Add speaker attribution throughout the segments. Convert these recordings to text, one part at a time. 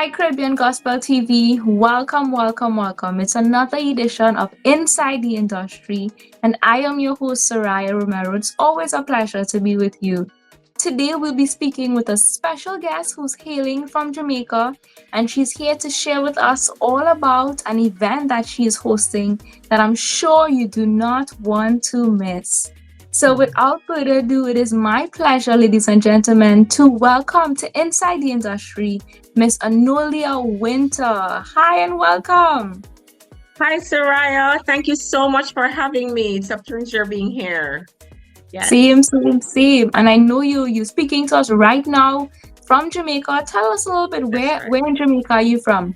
Speaker 1: Hi, Caribbean Gospel TV. Welcome, welcome, welcome. It's another edition of Inside the Industry, and I am your host, Soraya Romero. It's always a pleasure to be with you. Today, we'll be speaking with a special guest who's hailing from Jamaica, and she's here to share with us all about an event that she is hosting that I'm sure you do not want to miss. So, without further ado, it is my pleasure, ladies and gentlemen, to welcome to Inside the Industry Miss Anolia Winter. Hi and welcome.
Speaker 2: Hi, Soraya. Thank you so much for having me. It's a pleasure being here.
Speaker 1: Yes. Same. And I know you're speaking to us right now from Jamaica. Tell us a little bit, where in Jamaica are you from?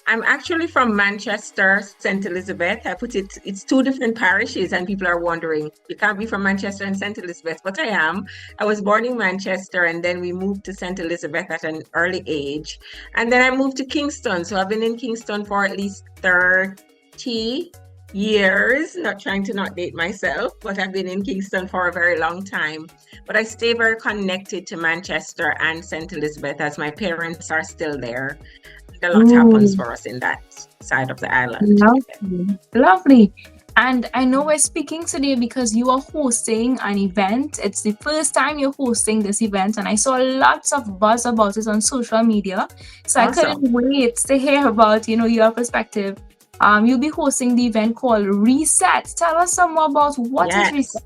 Speaker 2: I'm actually from Manchester, St. Elizabeth. It's two different parishes, and people are wondering, you can't be from Manchester and St. Elizabeth, but I am. I was born in Manchester, and then we moved to St. Elizabeth at an early age. And then I moved to Kingston. So I've been in Kingston for at least 30 years, not trying to not date myself, but I've been in Kingston for a very long time. But I stay very connected to Manchester and St. Elizabeth as my parents are still there. A lot happens for us in that side of the island.
Speaker 1: Lovely. And I know we're speaking today because you are hosting an event. It's the first time you're hosting this event, and I saw lots of buzz about it on social media. So awesome. I couldn't wait to hear about, your perspective. You'll be hosting the event called Reset. Tell us some more about what is Reset.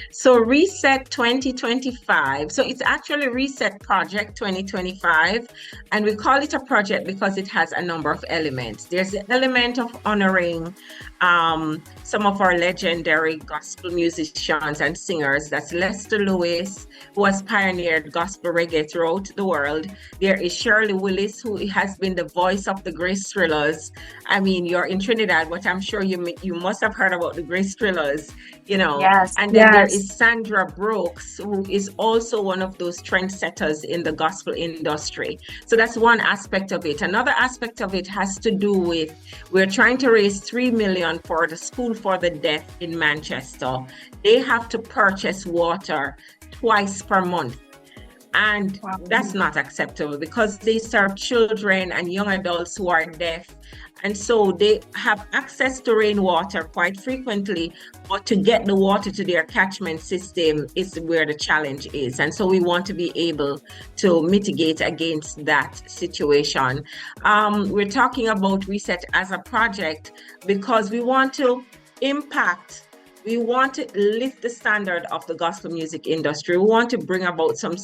Speaker 2: So Reset 2025. So it's actually Reset Project 2025. And we call it a project because it has a number of elements. There's the element of honoring some of our legendary gospel musicians and singers. That's Lester Lewis, who has pioneered gospel reggae throughout the world. There is Shirley Willis, who has been the voice of the Grace Thrillers. I mean, you're in Trinidad, but I'm sure you must have heard about the Grace Thrillers,
Speaker 1: Yes.
Speaker 2: And then there is Sandra Brooks, who is also one of those trendsetters in the gospel industry. So that's one aspect of it. Another aspect of it has to do with, we're trying to raise $3 million for the School for the Deaf in Manchester. They have to purchase water twice per month. And that's not acceptable because they serve children and young adults who are deaf. And so they have access to rainwater quite frequently, but to get the water to their catchment system is where the challenge is. And so we want to be able to mitigate against that situation. We're talking about Reset as a project because we want to we want to lift the standard of the gospel music industry. We want to bring about some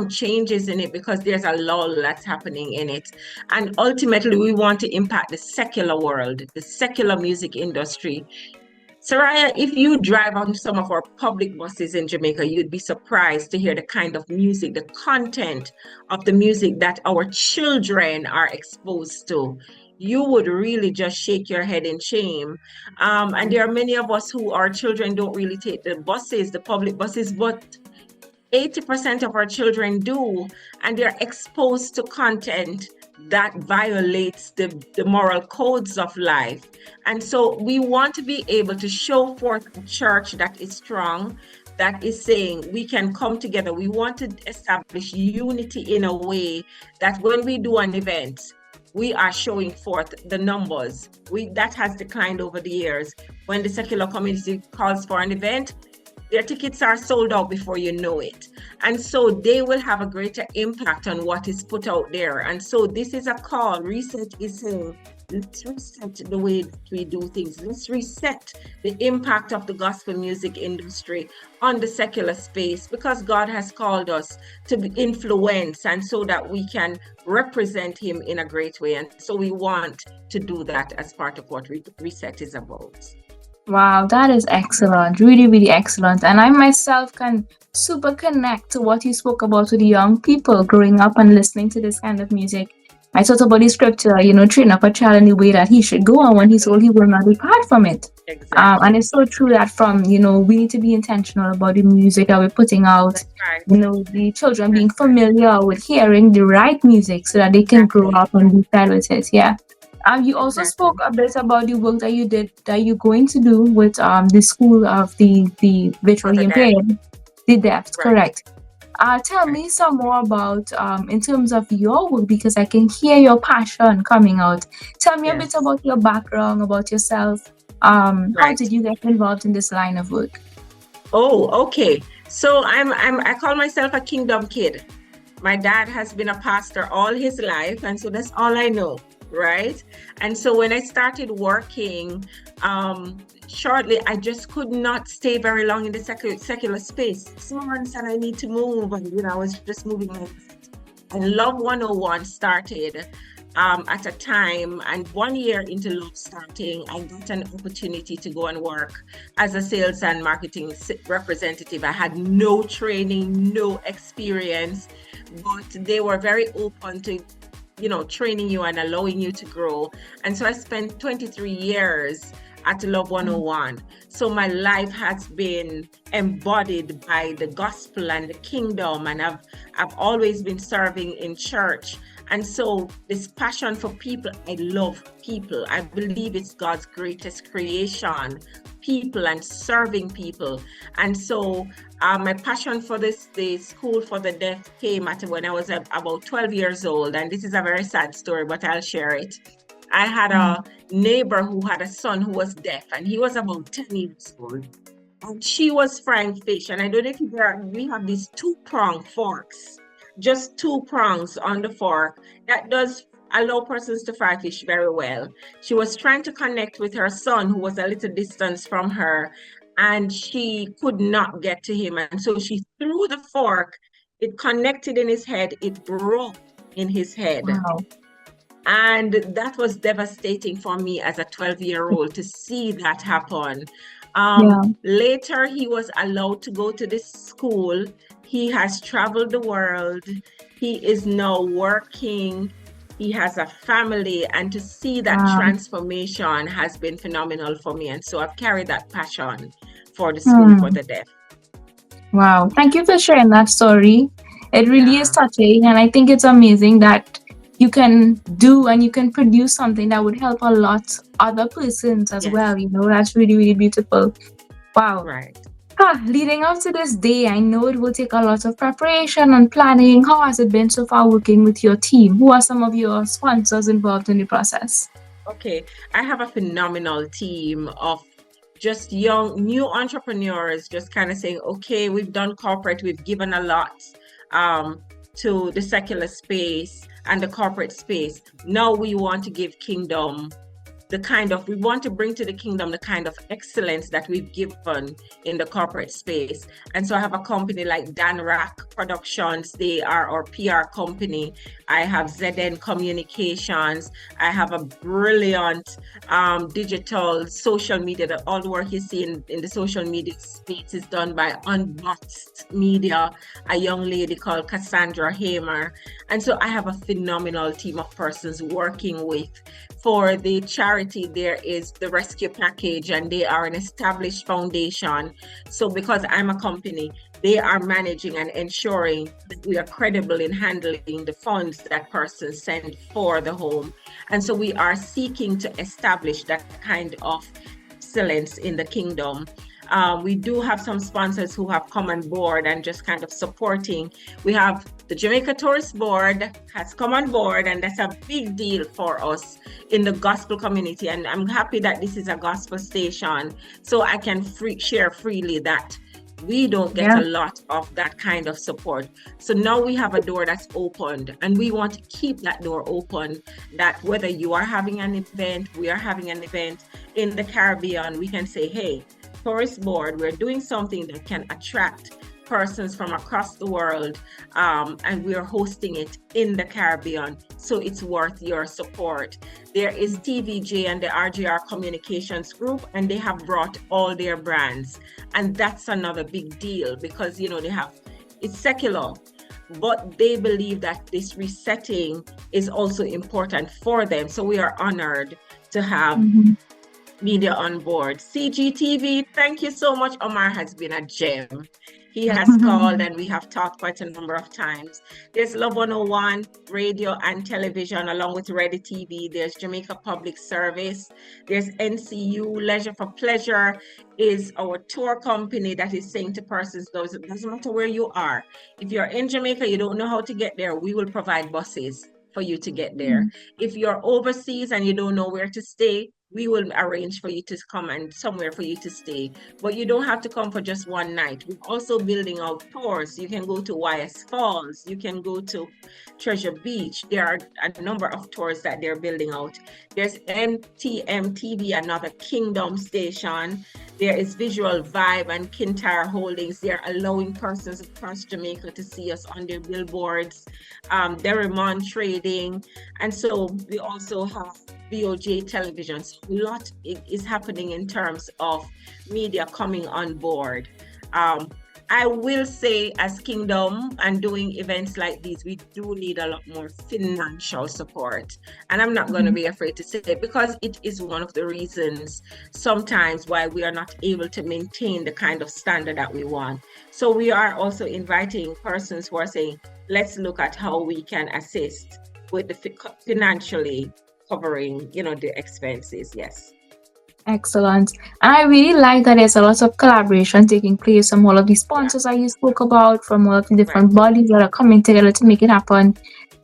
Speaker 2: changes in it because there's a lull that's happening in it. And ultimately, we want to impact the secular world, the secular music industry. Soraya, if you drive on some of our public buses in Jamaica, you'd be surprised to hear the kind of music, the content of the music that our children are exposed to. You would really just shake your head in shame. And there are many of us who our children don't really take the public buses, but 80% of our children do, and they're exposed to content that violates the moral codes of life. And so we want to be able to show forth a church that is strong, that is saying we can come together. We want to establish unity in a way that when we do an event, we are showing forth the numbers. That has declined over the years. When the secular community calls for an event, their tickets are sold out before you know it. And so they will have a greater impact on what is put out there. And so this is a call. Reset is saying, let's reset the way we do things. Let's reset the impact of the gospel music industry on the secular space because God has called us to influence and so that we can represent him in a great way. And so we want to do that as part of what Reset is about.
Speaker 1: Wow, that is excellent. Really, really excellent. And I myself can super connect to what you spoke about with the young people growing up and listening to this kind of music. I thought about the scripture, train up a child in the way that he should go, and when he's old, he will not depart from it.
Speaker 2: Exactly.
Speaker 1: And it's so true that we need to be intentional about the music that we're putting out.
Speaker 2: Right.
Speaker 1: The children being familiar with hearing the right music so that they can grow up and be fed with it. Yeah. You also spoke a bit about the work that you're going to do with the school of the visually impaired, the deaf, correct? Tell
Speaker 2: Right.
Speaker 1: me some more about in terms of your work, because I can hear your passion coming out. Tell me a bit
Speaker 2: Yes.
Speaker 1: about your background, about yourself. How
Speaker 2: Right.
Speaker 1: did you get involved in this line of work?
Speaker 2: Oh, okay. So I call myself a kingdom kid. My dad has been a pastor all his life, and so that's all I know, right? And so when I started working, shortly, I just could not stay very long in the secular space. 6 months, and I need to move, and I was just moving. And Love 101 started at a time, and 1 year into Love starting, I got an opportunity to go and work as a sales and marketing representative. I had no training, no experience, but they were very open to training you and allowing you to grow. And so I spent 23 years at Love 101. So my life has been embodied by the gospel and the kingdom, and I've always been serving in church. And so this passion for people, I love people. I believe it's God's greatest creation, people and serving people. And so my passion for the school for the deaf came at when I was about 12 years old. And this is a very sad story, but I'll share it. I had
Speaker 1: Mm.
Speaker 2: a neighbor who had a son who was deaf, and he was about 10 years old. And she was frying fish. And I don't know if we have these two-prong forks, just two prongs on the fork. That does allow persons to fry fish very well. She was trying to connect with her son, who was a little distance from her, and she could not get to him. And so she threw the fork. It connected in his head. It broke in his head.
Speaker 1: Wow.
Speaker 2: And that was devastating for me as a 12-year-old to see that happen.
Speaker 1: Yeah.
Speaker 2: Later, he was allowed to go to this school. He has traveled the world. He is now working. He has a family. And to see that
Speaker 1: Wow.
Speaker 2: transformation has been phenomenal for me. And so I've carried that passion for the school for
Speaker 1: Hmm.
Speaker 2: the deaf.
Speaker 1: Wow. Thank you for sharing that story. It really is
Speaker 2: Yeah.
Speaker 1: touching, and I think it's amazing that you can do and you can produce something that would help a lot other persons as
Speaker 2: Yes.
Speaker 1: well. That's really, really beautiful. Wow.
Speaker 2: Right.
Speaker 1: Leading up to this day, I know it will take a lot of preparation and planning. How has it been so far working with your team? Who are some of your sponsors involved in the process?
Speaker 2: Okay. I have a phenomenal team of just young, new entrepreneurs, just kind of saying, okay, we've done corporate, we've given a lot to the secular space and the corporate space. Now we want to give kingdom we want to bring to the kingdom the kind of excellence that we've given in the corporate space. And so I have a company like Dan Rack Productions. They are our PR company. I have ZN Communications. I have a brilliant digital social media, that all the work you see in the social media space is done by Unboxed Media, a young lady called Cassandra Hamer. And so I have a phenomenal team of persons working with. For the charity, there is the Rescue Package, and they are an established foundation. So because I'm a company, they are managing and ensuring that we are credible in handling the funds that persons send for the home. And so we are seeking to establish that kind of excellence in the kingdom. We do have some sponsors who have come on board and just kind of supporting. We have the Jamaica Tourist Board has come on board, and that's a big deal for us in the gospel community. And I'm happy that this is a gospel station, so I can share freely that we don't get
Speaker 1: Yeah.
Speaker 2: a lot of that kind of support. So now we have a door that's opened, and we want to keep that door open, that whether you are having an event, we are having an event in the Caribbean, we can say, hey, Tourist Board, we're doing something that can attract persons from across the world, and we're hosting it in the Caribbean, so it's worth your support. There is TVJ and the RGR Communications Group, and they have brought all their brands, and that's another big deal because it's secular, but they believe that this resetting is also important for them. So we are honored to have media on board. CGTV, thank you so much. Omar has been a gem. He has called and we have talked quite a number of times. There's Love 101 radio and television along with Ready TV. There's Jamaica Public Service. There's NCU Leisure for Pleasure is our tour company that is saying to persons, doesn't matter where you are. If you're in Jamaica, you don't know how to get there, we will provide buses for you to get there. If you're overseas and you don't know where to stay, we will arrange for you to come and somewhere for you to stay. But you don't have to come for just one night. We're also building out tours. You can go to YS Falls. You can go to Treasure Beach. There are a number of tours that they're building out. There's MTM TV, another Kingdom station. There is Visual Vibe and Kintyre Holdings. They're allowing persons across Jamaica to see us on their billboards. Derrimon Trading. And so we also have BOJ Television. So a lot is happening in terms of media coming on board. I will say, as Kingdom and doing events like these, we do need a lot more financial support. And I'm not going to be afraid to say it, because it is one of the reasons sometimes why we are not able to maintain the kind of standard that we want. So we are also inviting persons who are saying, let's look at how we can assist with the financially covering, the expenses. Yes.
Speaker 1: Excellent. And I really like that there's a lot of collaboration taking place from all of the sponsors that you spoke about, from all of the different bodies that are coming together to make it happen.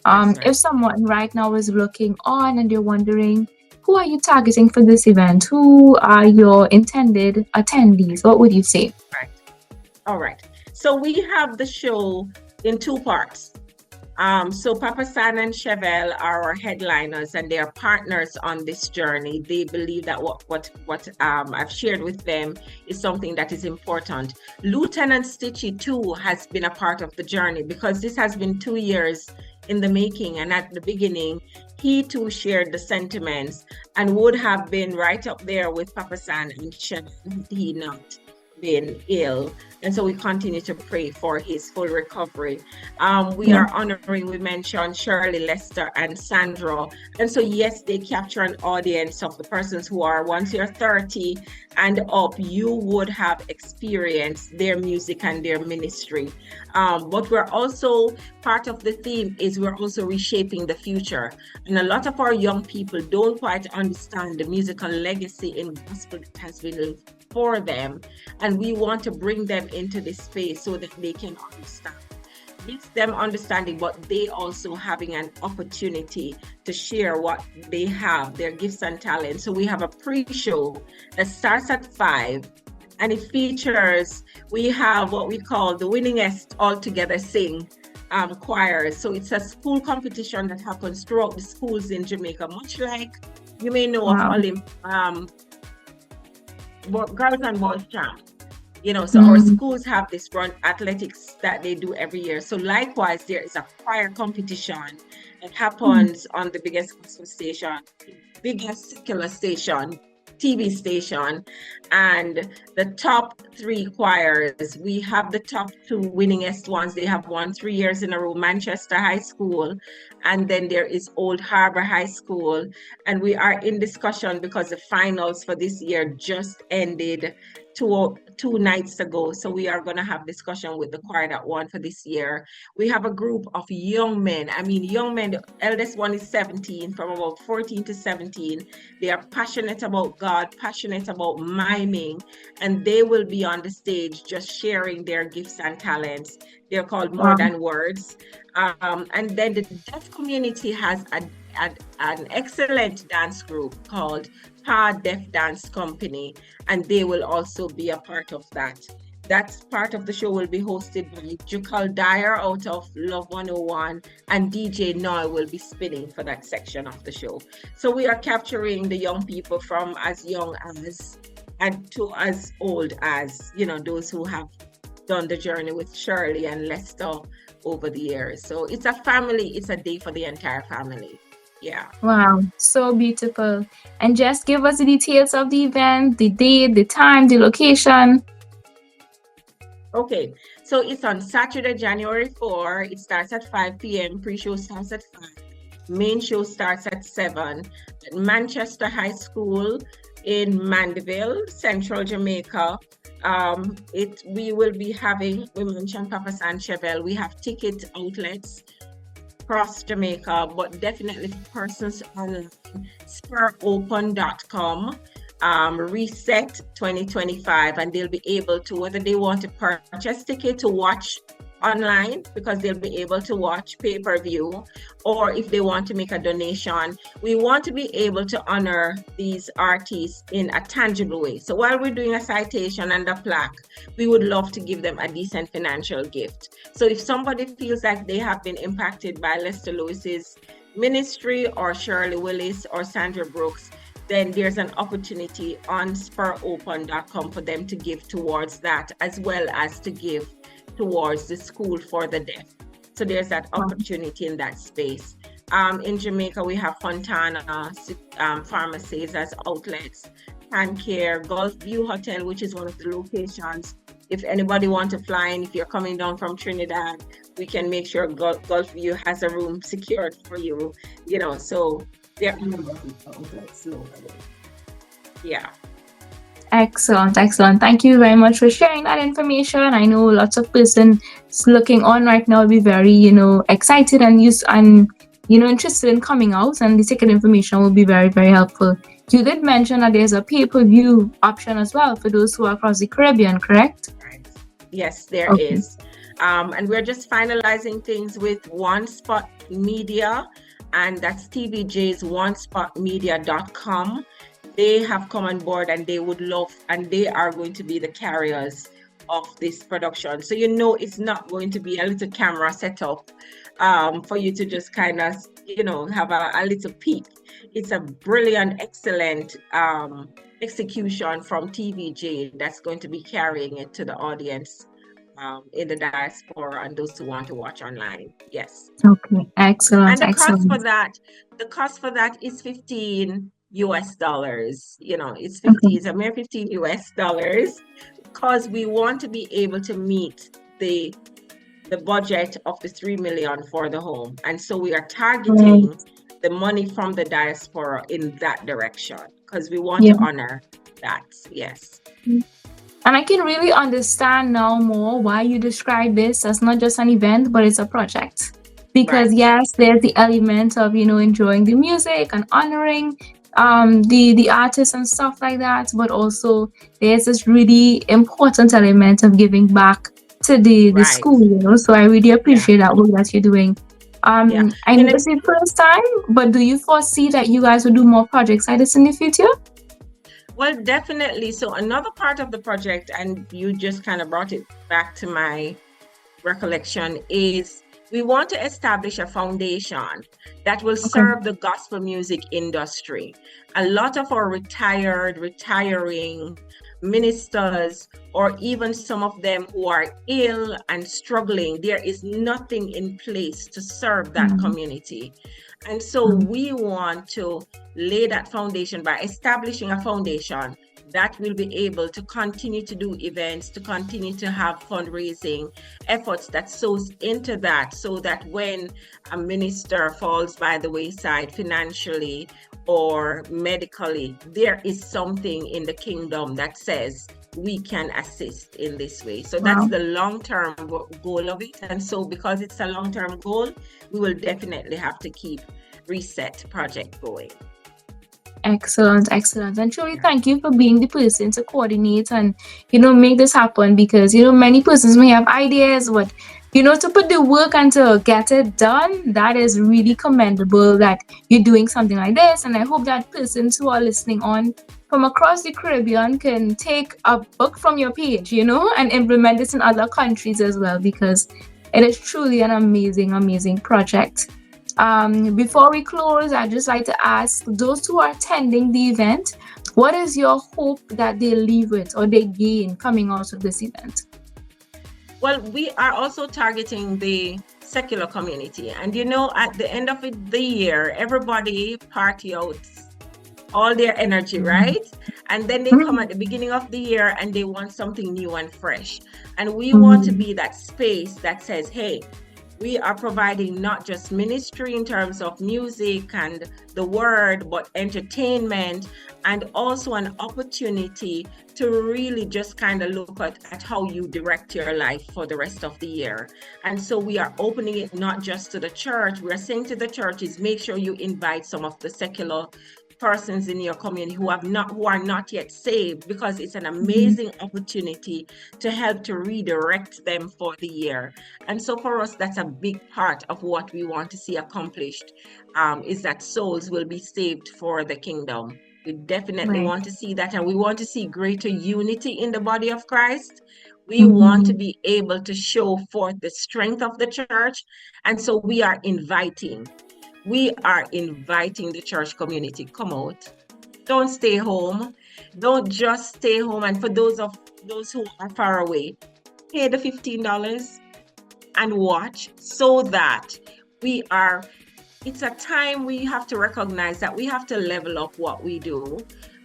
Speaker 1: If someone right now is looking on and they're wondering, who are you targeting for this event? Who are your intended attendees? What would you say?
Speaker 2: Right. All right. So we have the show in two parts. So Papa San and Chevelle are our headliners, and they are partners on this journey. They believe that what I've shared with them is something that is important. Lieutenant Stitchy too has been a part of the journey, because this has been 2 years in the making. And at the beginning, he too shared the sentiments and would have been right up there with Papa San and Chevelle had he not been ill. And so we continue to pray for his full recovery. We are honoring, we mentioned Shirley, Lester, and Sandra. And so, yes, they capture an audience of the persons who are, once you're 30 and up, you would have experienced their music and their ministry. But we're also, part of the theme is we're also reshaping the future. And a lot of our young people don't quite understand the musical legacy in gospel that has been for them, and we want to bring them into this space so that they can understand. It's them understanding, but they also having an opportunity to share what they have, their gifts and talents. So we have a pre-show that starts at 5, and it features, we have what we call the winningest all together sing choirs. So it's a school competition that happens throughout the schools in Jamaica, much like you may know of Girls and Boys Camp. So our schools have this run athletics that they do every year. So likewise, there is a choir competition that happens on the biggest gospel station, biggest secular station, TV station, and the top 3 choirs. We have the top 2 winningest ones. They have won 3 years in a row, Manchester High School, and then there is Old Harbor High School. And we are in discussion because the finals for this year just ended 2 nights ago. So we are going to have discussion with the choir that won for this year. We have a group of young men. Young men, the eldest one is 17, from about 14 to 17. They are passionate about God, passionate about miming, and they will be on the stage just sharing their gifts and talents. They're called More Than Words. And then the deaf community has an excellent dance group called Deaf Dance Company, and they will also be a part of that. That part of the show will be hosted by Jukal Dyer out of Love 101, and DJ Noy will be spinning for that section of the show. So we are capturing the young people from as young as and to as old as, those who have done the journey with Shirley and Lester over the years. So it's a family, it's a day for the entire family. Yeah.
Speaker 1: Wow, so beautiful. And just give us the details of the event, the date, the time, the location.
Speaker 2: Okay, so it's on Saturday, January 4. It starts at 5 p.m. Pre-show starts at 5. Main show starts at 7 at Manchester High School, in Mandeville, Central Jamaica. We will be having, we mentioned Papa San Chevel, we have ticket outlets across Jamaica, but definitely for persons on spiropen.com, reset 2025, and they'll be able to, whether they want to purchase ticket to watch online, because they'll be able to watch pay-per-view, or if they want to make a donation. We want to be able to honor these artists in a tangible way. So while we're doing a citation and a plaque, we would love to give them a decent financial gift. So if somebody feels like they have been impacted by Lester Lewis's ministry, or Shirley Willis, or Sandra Brooks, then there's an opportunity on spiropen.com for them to give towards that, as well as to give towards the school for the deaf. So there's that opportunity in that space. In Jamaica, we have Fontana pharmacies as outlets, Pancare, Gulf View Hotel, which is one of the locations. If anybody wants to fly in, if you're coming down from Trinidad, we can make sure Gulf View has a room secured for you. You know, so there are outlets locally. Yeah.
Speaker 1: Excellent, excellent. Thank you very much for sharing that information. I know lots of persons looking on right now will be very, excited and interested in coming out, and the ticket information will be very, very helpful. You did mention that there's a pay-per-view option as well for those who are across the Caribbean, correct?
Speaker 2: Yes, there is. And we're just finalizing things with One Spot Media, and that's TVJ's onespotmedia.com. They have come on board, and they would love, and they are going to be the carriers of this production. So it's not going to be a little camera setup for you to just kind of, have a little peek. It's a brilliant, excellent execution from TVJ that's going to be carrying it to the audience in the diaspora and those who want to watch online. Yes.
Speaker 1: Okay, excellent.
Speaker 2: And the cost for that is $15. It's 50, it's a mere $15 because we want to be able to meet the budget of the 3 million for the home. And so we are targeting the money from the diaspora in that direction, because we want to honor that. Yes.
Speaker 1: And I can really understand now more why you describe this as not just an event, but it's a project. Because yes, there's the element of, enjoying the music and honoring the artists and stuff like that, but also there's this really important element of giving back to the school, so I really appreciate that work that you're doing. I know it's the first time, but do you foresee that you guys will do more projects like this in the future?
Speaker 2: Well, definitely. So another part of the project, and you just kind of brought it back to my recollection, is we want to establish a foundation that will serve the gospel music industry. A lot of our retiring ministers, or even some of them who are ill and struggling, there is nothing in place to serve that community. And so we want to lay that foundation by establishing a foundation that will be able to continue to do events, to continue to have fundraising efforts that sows into that, so that when a minister falls by the wayside financially or medically, there is something in the kingdom that says we can assist in this way. So that's the long-term goal of it. And so because it's a long-term goal, we will definitely have to keep Reset Project going.
Speaker 1: Excellent. And truly thank you for being the person to coordinate and, make this happen, because, many persons may have ideas, but, to put the work and to get it done, that is really commendable that you're doing something like this. And I hope that persons who are listening on from across the Caribbean can take a book from your page, and implement this in other countries as well, because it is truly an amazing, amazing project. Before we close, I'd just like to ask those who are attending the event, what is your hope that they leave with or they gain coming out of this event?
Speaker 2: Well, we are also targeting the secular community. And at the end of the year, everybody party out all their energy, right? And then they come at the beginning of the year and they want something new and fresh. And we want to be that space that says, hey, We are providing not just ministry in terms of music and the word, but entertainment, and also an opportunity to really just kind of look at how you direct your life for the rest of the year. And so we are opening it not just to the church. We are saying to the churches, make sure you invite some of the secular persons in your community who are not yet saved, because it's an amazing opportunity to help to redirect them for the year. And so for us, that's a big part of what we want to see accomplished, is that souls will be saved for the kingdom. We definitely want to see that, and we want to see greater unity in the body of Christ. We want to be able to show forth the strength of the church. And so we are inviting the church community, come out. Don't stay home. Don't just stay home. And for those who are far away, pay the $15 and watch, so that it's a time we have to recognize that we have to level up what we do.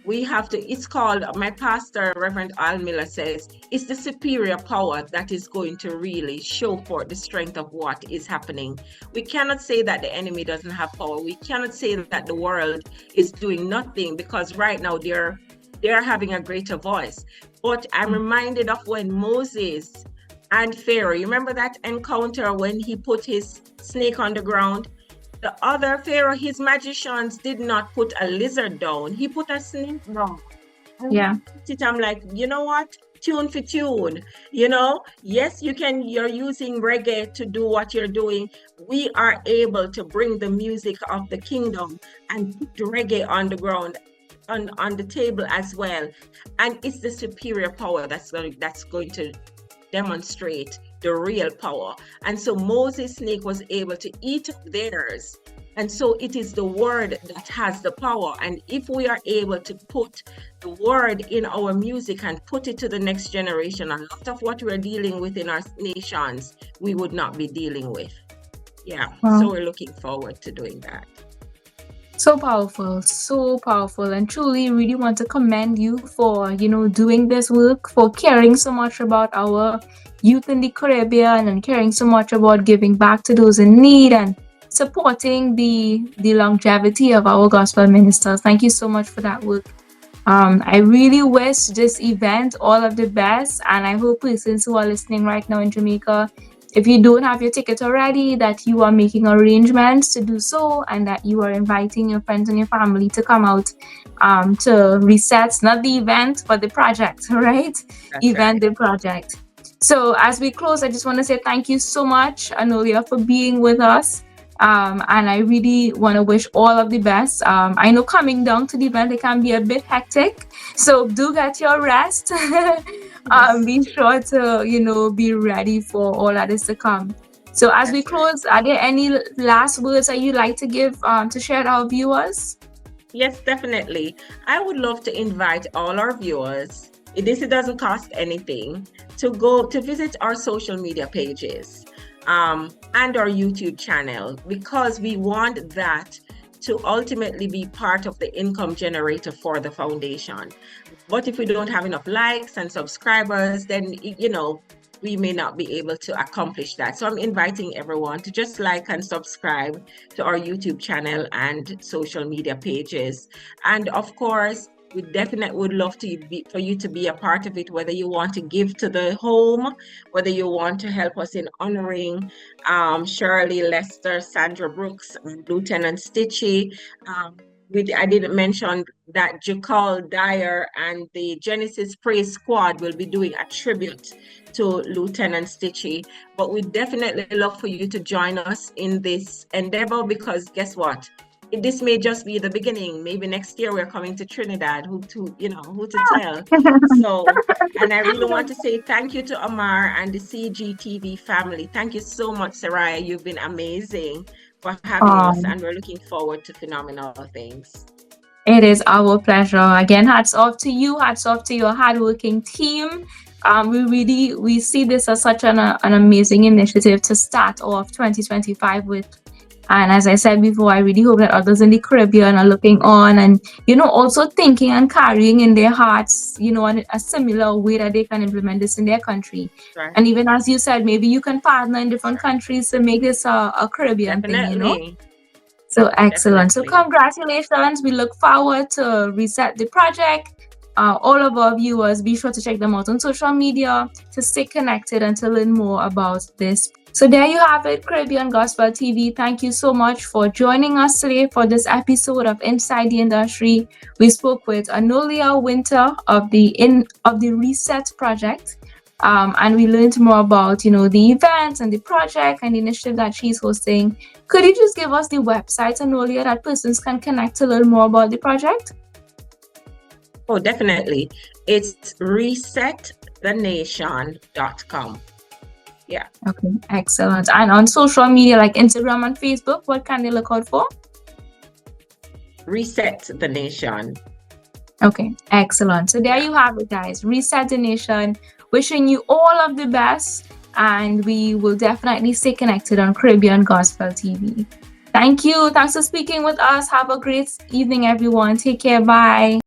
Speaker 2: It's called, my pastor, Reverend Al Miller, says, it's the superior power that is going to really show forth the strength of what is happening. We cannot say that the enemy doesn't have power. We cannot say that the world is doing nothing, because right now they're having a greater voice. But I'm reminded of when Moses and Pharaoh, you remember that encounter when he put his snake on the ground? The other Pharaoh, his magicians, did not put a lizard down. He put a snake down.
Speaker 1: Yeah.
Speaker 2: I'm like, you know what? Tune for tune. You know, yes, you're using reggae to do what you're doing. We are able to bring the music of the kingdom and put reggae on the ground, on the table as well. And it's the superior power that's going to demonstrate the real power. And so Moses' snake was able to eat up theirs. And so it is the word that has the power. And if we are able to put the word in our music and put it to the next generation, a lot of what we're dealing with in our nations, we would not be dealing with. Yeah. Wow. So we're looking forward to doing that.
Speaker 1: So powerful, and truly really want to commend you for, doing this work, for caring so much about our youth in the Caribbean, and caring so much about giving back to those in need and supporting the longevity of our gospel ministers. Thank you so much for that work. I really wish this event all of the best, and I hope persons who are listening right now in Jamaica, if you don't have your ticket already, that you are making arrangements to do so, and that you are inviting your friends and your family to come out to reset, not the event, but the project, right? The project. So as we close, I just want to say thank you so much, Anolia, for being with us. And I really want to wish all of the best. I know coming down to the event, it can be a bit hectic, so do get your rest. Be sure to, be ready for all that is to come. So as we close, are there any last words that you'd like to give to share with our viewers?
Speaker 2: Yes, definitely. I would love to invite all our viewers, it doesn't cost anything, to visit our social media pages and our YouTube channel, because we want that to ultimately be part of the income generator for the foundation. But if we don't have enough likes and subscribers, then, we may not be able to accomplish that. So I'm inviting everyone to just like and subscribe to our YouTube channel and social media pages. And of course, we definitely would love for you to be a part of it, whether you want to give to the home, whether you want to help us in honoring Shirley, Lester, Sandra Brooks, and Lieutenant Stitchy. I didn't mention that Jacall Dyer and the Genesis Praise Squad will be doing a tribute to Lieutenant Stitchy. But we definitely love for you to join us in this endeavor, because guess what? This may just be the beginning. Maybe next year we're coming to Trinidad. Who to tell? So, and I really want to say thank you to Amar and the CGTV family. Thank you so much, Saraya. You've been amazing for having us, and we're looking forward to phenomenal things.
Speaker 1: It is our pleasure. Again, hats off to you. Hats off to your hardworking team. We see this as such an amazing initiative to start off 2025 with. And as I said before, I really hope that others in the Caribbean are looking on and, also thinking and carrying in their hearts, a similar way that they can implement this in their country.
Speaker 2: Right.
Speaker 1: And even as you said, maybe you can partner in different countries to make this a Caribbean
Speaker 2: Definitely.
Speaker 1: thing, So excellent. So
Speaker 2: Definitely.
Speaker 1: congratulations. We look forward to Reset the Project. All of our viewers, be sure to check them out on social media to stay connected and to learn more about this. So there you have it, Caribbean Gospel TV. Thank you so much for joining us today for this episode of Inside the Industry. We spoke with Anolia Winter of the Reset Project. And we learned more about, the events and the project and the initiative that she's hosting. Could you just give us the website, Anolia, that persons can connect to learn more about the project?
Speaker 2: Oh, definitely. It's resetthenation.com. Yeah.
Speaker 1: Okay, excellent. And on social media like Instagram and Facebook, what can they look out for?
Speaker 2: Reset the Nation.
Speaker 1: Okay, excellent. So there you have it, guys. Reset the Nation. Wishing you all of the best, and we will definitely stay connected on Caribbean Gospel TV. Thank you. Thanks for speaking with us. Have a great evening, everyone. Take care. Bye.